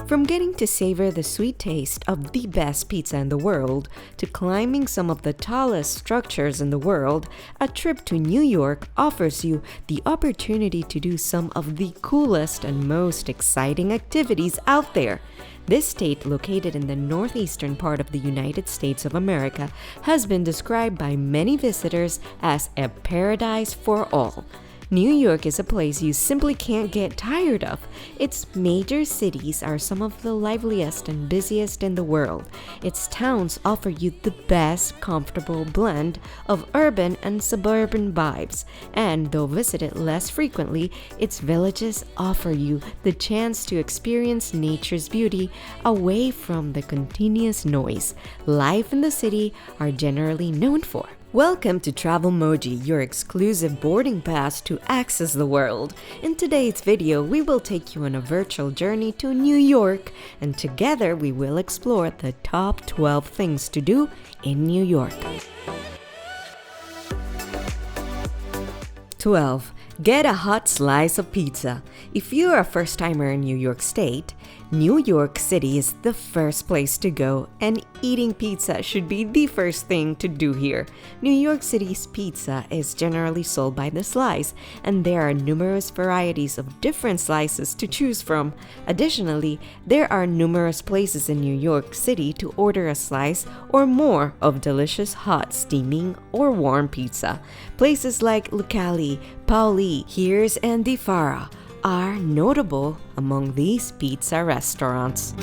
From getting to savor the sweet taste of the best pizza in the world, to climbing some of the tallest structures in the world, a trip to New York offers you the opportunity to do some of the coolest and most exciting activities out there. This state, located in the northeastern part of the United States of America, has been described by many visitors as a paradise for all. New York is a place you simply can't get tired of. Its major cities are some of the liveliest and busiest in the world. Its towns offer you the best comfortable blend of urban and suburban vibes. And though visited less frequently, its villages offer you the chance to experience nature's beauty away from the continuous noise life in the city are generally known for. Welcome to Travelmoji, your exclusive boarding pass to access the world. In today's video, we will take you on a virtual journey to New York, and together we will explore the top 12 things to do in New York. 12. Get a hot slice of pizza. If you're a first-timer in New York State, New York City is the first place to go, and eating pizza should be the first thing to do here. New York City's pizza is generally sold by the slice, and there are numerous varieties of different slices to choose from. Additionally, there are numerous places in New York City to order a slice or more of delicious hot, steaming, or warm pizza. Places like Lucali, Pauli, Here's, and Di Fara are notable among these pizza restaurants.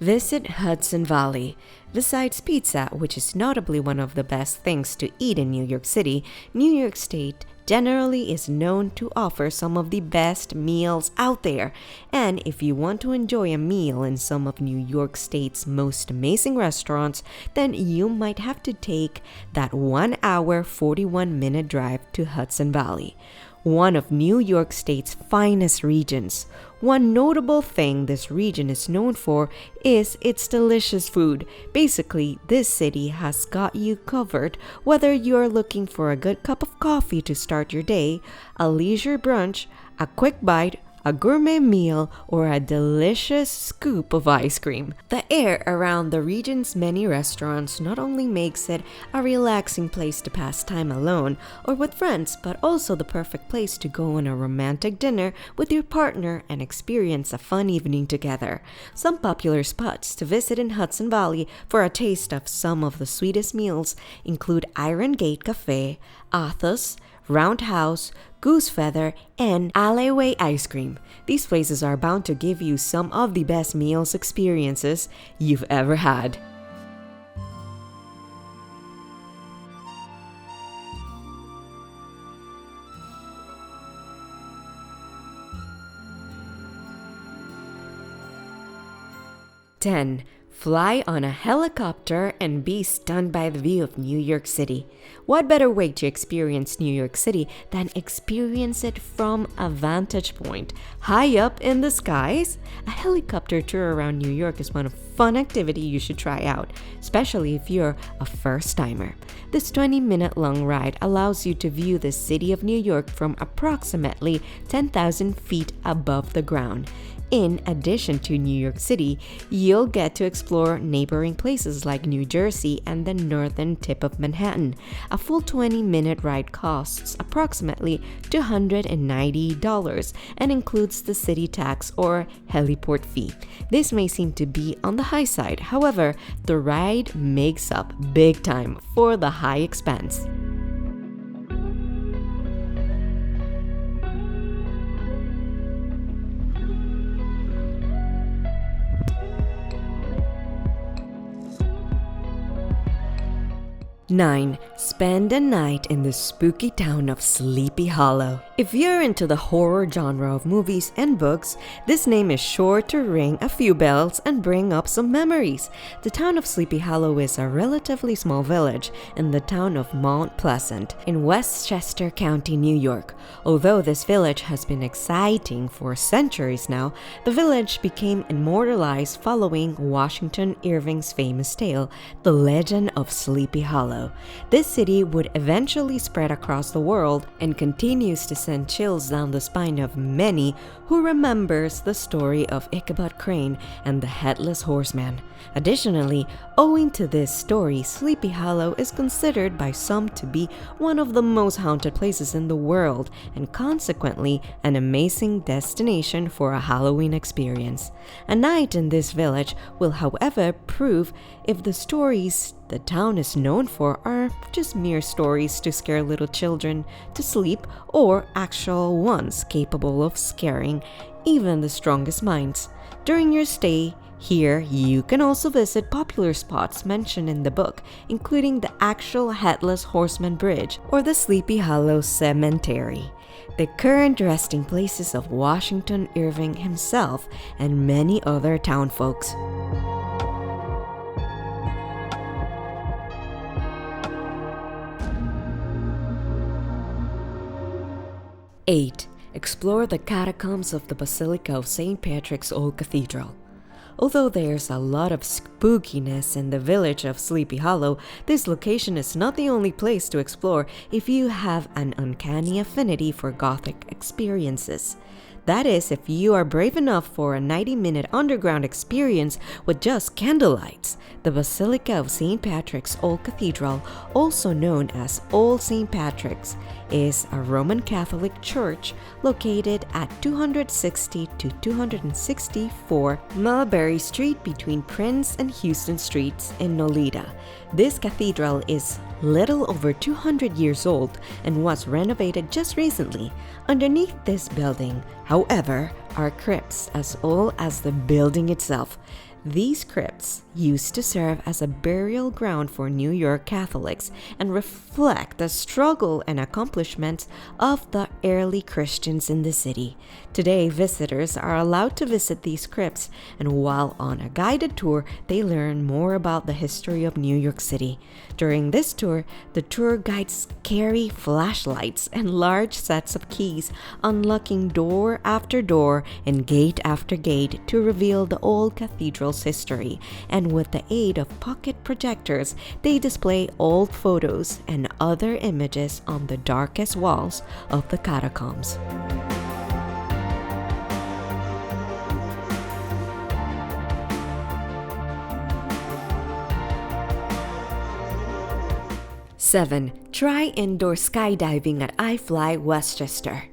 Visit Hudson Valley. Besides pizza, which is notably one of the best things to eat in New York City, New York State generally is known to offer some of the best meals out there. And if you want to enjoy a meal in some of New York State's most amazing restaurants, then you might have to take that 1 hour 41-minute drive to Hudson Valley, one of New York State's finest regions. One notable thing this region is known for is its delicious food. Basically, this city has got you covered whether you're looking for a good cup of coffee to start your day, a leisure brunch, a quick bite, a gourmet meal, or a delicious scoop of ice cream. The air around the region's many restaurants not only makes it a relaxing place to pass time alone or with friends, but also the perfect place to go on a romantic dinner with your partner and experience a fun evening together. Some popular spots to visit in Hudson Valley for a taste of some of the sweetest meals include Iron Gate Cafe, Athos, Roundhouse, Goose Feather, and Alleyway Ice Cream. These places are bound to give you some of the best meals experiences you've ever had. Fly on a helicopter and be stunned by the view of New York City. What better way to experience New York City than experience it from a vantage point high up in the skies? A helicopter tour around New York is one fun activity you should try out, especially if you're a first-timer. This 20-minute long ride allows you to view the city of New York from approximately 10,000 feet above the ground. In addition to New York City, you'll get to explore neighboring places like New Jersey and the northern tip of Manhattan. A full 20-minute ride costs approximately $290 and includes the city tax or heliport fee. This may seem to be on the high side, however, the ride makes up big time for the high expense. 9. Spend a night in the spooky town of Sleepy Hollow. If you're into the horror genre of movies and books, this name is sure to ring a few bells and bring up some memories. The town of Sleepy Hollow is a relatively small village in the town of Mount Pleasant in Westchester County, New York. Although this village has been exciting for centuries now, the village became immortalized following Washington Irving's famous tale, The Legend of Sleepy Hollow. This city would eventually spread across the world and continues to send chills down the spine of many who remembers the story of Ichabod Crane and the Headless Horseman. Additionally, owing to this story, Sleepy Hollow is considered by some to be one of the most haunted places in the world and consequently an amazing destination for a Halloween experience. A night in this village will, however, prove if the stories the town is known for are just mere stories to scare little children to sleep or actual ones capable of scaring even the strongest minds. During your stay here, you can also visit popular spots mentioned in the book, including the actual Headless Horseman Bridge or the Sleepy Hollow Cemetery, the current resting places of Washington Irving himself and many other townfolks. 8. Explore the catacombs of the Basilica of St. Patrick's Old Cathedral. Although there's a lot of spookiness in the village of Sleepy Hollow, this location is not the only place to explore if you have an uncanny affinity for Gothic experiences. That is, if you are brave enough for a 90-minute underground experience with just candlelights. The Basilica of St. Patrick's Old Cathedral, also known as Old St. Patrick's, is a Roman Catholic church located at 260 to 264 Mulberry Street between Prince and Houston Streets in Nolita. This cathedral is little over 200 years old and was renovated just recently. Underneath this building, however, are crypts as old as the building itself. These crypts used to serve as a burial ground for New York Catholics and reflect the struggle and accomplishments of the early Christians in the city. Today, visitors are allowed to visit these crypts, and while on a guided tour, they learn more about the history of New York City. During this tour, the tour guides carry flashlights and large sets of keys, unlocking door after door and gate after gate to reveal the old cathedral's history. And with the aid of pocket projectors, they display old photos and other images on the darkest walls of the catacombs. 7. Try indoor skydiving at iFly Westchester.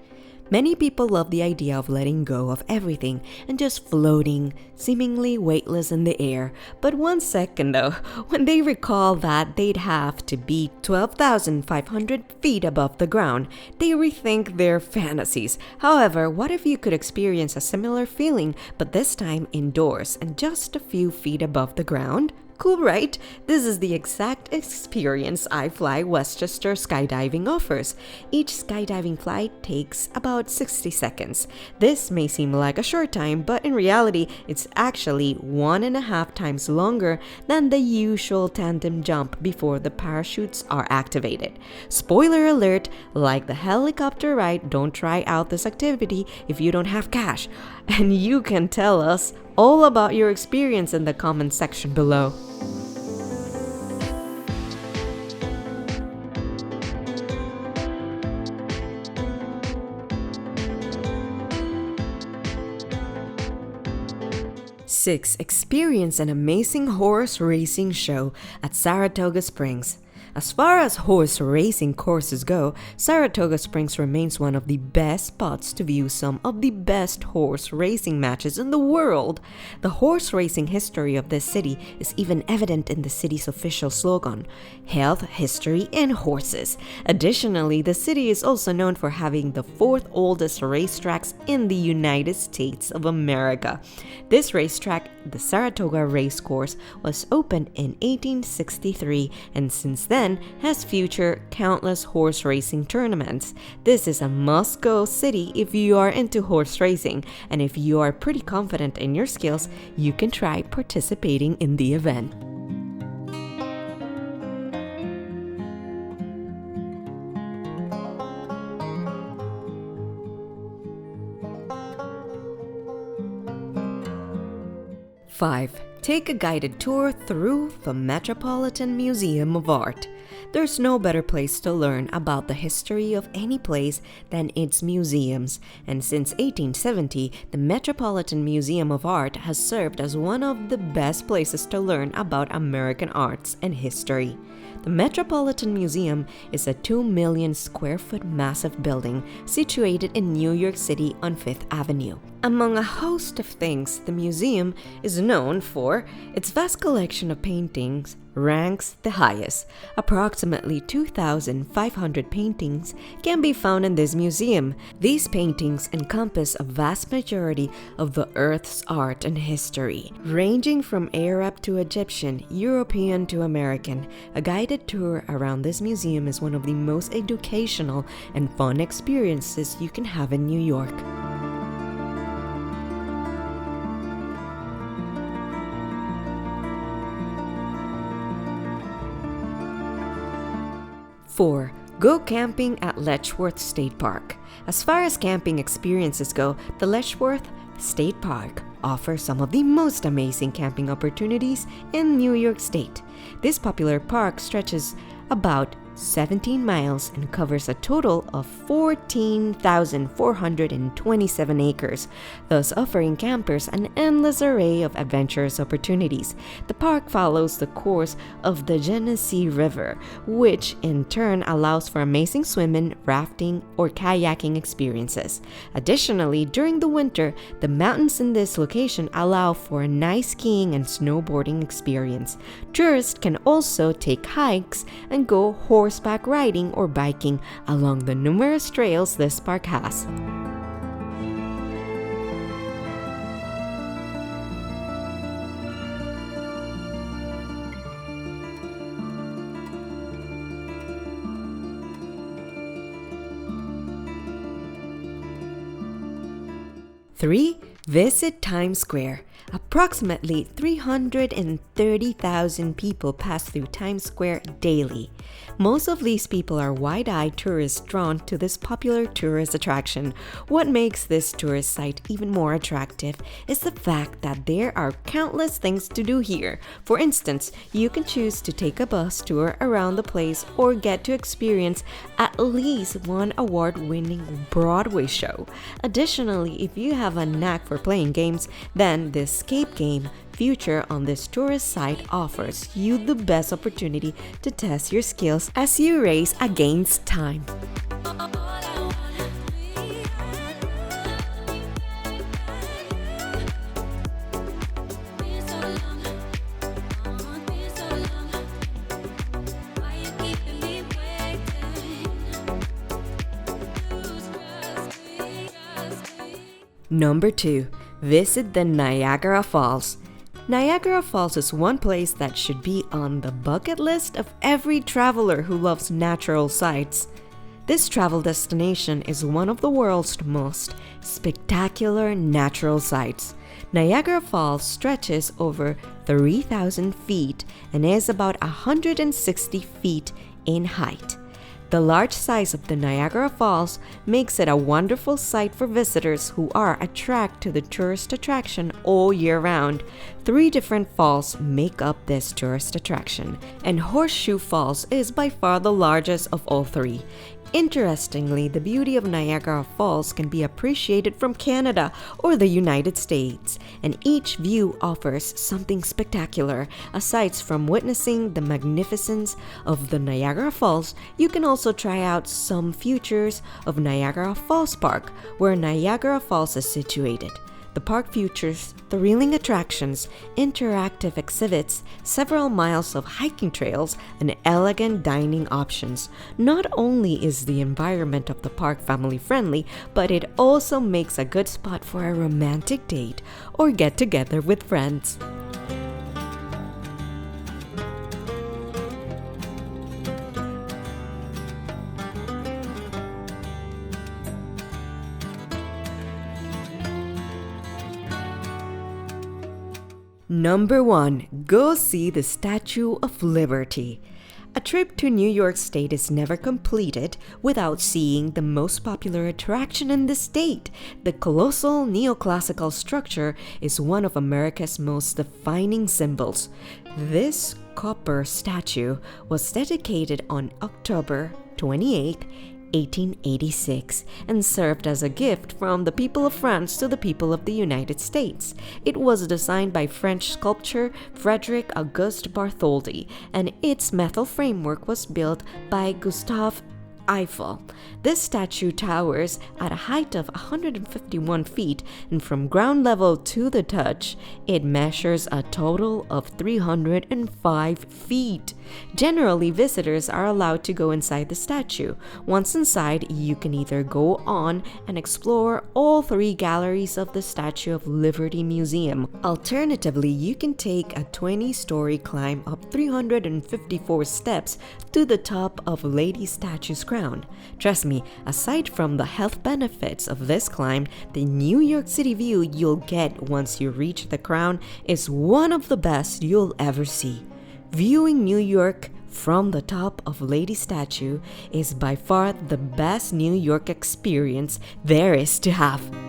Many people love the idea of letting go of everything and just floating, seemingly weightless in the air. But 1 second though, when they recall that they'd have to be 12,500 feet above the ground, they rethink their fantasies. However, what if you could experience a similar feeling, but this time indoors and just a few feet above the ground? Cool, right? This is the exact experience iFly Westchester Skydiving offers. Each skydiving flight takes about 60 seconds. This may seem like a short time, but in reality, it's actually 1.5 times longer than the usual tandem jump before the parachutes are activated. Spoiler alert, like the helicopter ride, don't try out this activity if you don't have cash. And you can tell us all about your experience in the comment section below. Six, experience an amazing horse racing show at Saratoga Springs. As far as horse racing courses go, Saratoga Springs remains one of the best spots to view some of the best horse racing matches in the world. The horse racing history of this city is even evident in the city's official slogan, Health, History, and Horses. Additionally, the city is also known for having the 4th oldest racetracks in the United States of America. This racetrack the Saratoga Racecourse was opened in 1863 and since then has featured countless horse racing tournaments. This is a must-go city if you are into horse racing, and if you are pretty confident in your skills, you can try participating in the event. Five, take a guided tour through the Metropolitan Museum of Art. There's no better place to learn about the history of any place than its museums, and since 1870, the Metropolitan Museum of Art has served as one of the best places to learn about American arts and history. The Metropolitan Museum is a 2 million square foot massive building situated in New York City on Fifth Avenue. Among a host of things, the museum is known for its vast collection of paintings, ranks the highest. Approximately 2,500 paintings can be found in this museum. These paintings encompass a vast majority of the Earth's art and history, ranging from Arab to Egyptian, European to American. A guided tour around this museum is one of the most educational and fun experiences you can have in New York. Four, go camping at Letchworth State Park. As far as camping experiences go, the Letchworth State Park offers some of the most amazing camping opportunities in New York State. This popular park stretches about 17 miles and covers a total of 14,427 acres, thus offering campers an endless array of adventurous opportunities. The park follows the course of the Genesee River, which in turn allows for amazing swimming, rafting, or kayaking experiences. Additionally, during the winter, the mountains in this location allow for a nice skiing and snowboarding experience. Tourists can also take hikes and go horseback riding or biking along the numerous trails this park has. Three, visit Times Square. Approximately 330,000 people pass through Times Square daily. Most of these people are wide-eyed tourists drawn to this popular tourist attraction. What makes this tourist site even more attractive is the fact that there are countless things to do here. For instance, you can choose to take a bus tour around the place or get to experience at least one award-winning Broadway show. Additionally, if you have a knack for playing games, then this escape game feature on this tourist site offers you the best opportunity to test your skills as you race against time. Number 2. Visit the Niagara Falls. Niagara Falls is one place that should be on the bucket list of every traveler who loves natural sights. This travel destination is one of the world's most spectacular natural sights. Niagara Falls stretches over 3,000 feet and is about 160 feet in height. The large size of the Niagara Falls makes it a wonderful sight for visitors who are attracted to the tourist attraction all year round. 3 different falls make up this tourist attraction, and Horseshoe Falls is by far the largest of all 3. Interestingly, the beauty of Niagara Falls can be appreciated from Canada or the United States, and each view offers something spectacular. Aside from witnessing the magnificence of the Niagara Falls, you can also try out some features of Niagara Falls Park, where Niagara Falls is situated. The park features thrilling attractions, interactive exhibits, several miles of hiking trails, and elegant dining options. Not only is the environment of the park family-friendly, but it also makes a good spot for a romantic date or get-together with friends. Number 1. Go see the Statue of Liberty. A trip to New York State is never completed without seeing the most popular attraction in the state. The colossal neoclassical structure is one of America's most defining symbols. This copper statue was dedicated on October 28, 1886, and served as a gift from the people of France to the people of the United States. It was designed by French sculptor Frederic Auguste Bartholdi, and its metal framework was built by Gustave Eiffel. This statue towers at a height of 151 feet, and from ground level to the touch, it measures a total of 305 feet. Generally, visitors are allowed to go inside the statue. Once inside, you can either go on and explore all 3 galleries of the Statue of Liberty Museum. Alternatively, you can take a 20-story climb up 354 steps to the top of Lady Statue's crown. Trust me, aside from the health benefits of this climb, the New York City view you'll get once you reach the crown is one of the best you'll ever see. Viewing New York from the top of Lady Statue is by far the best New York experience there is to have.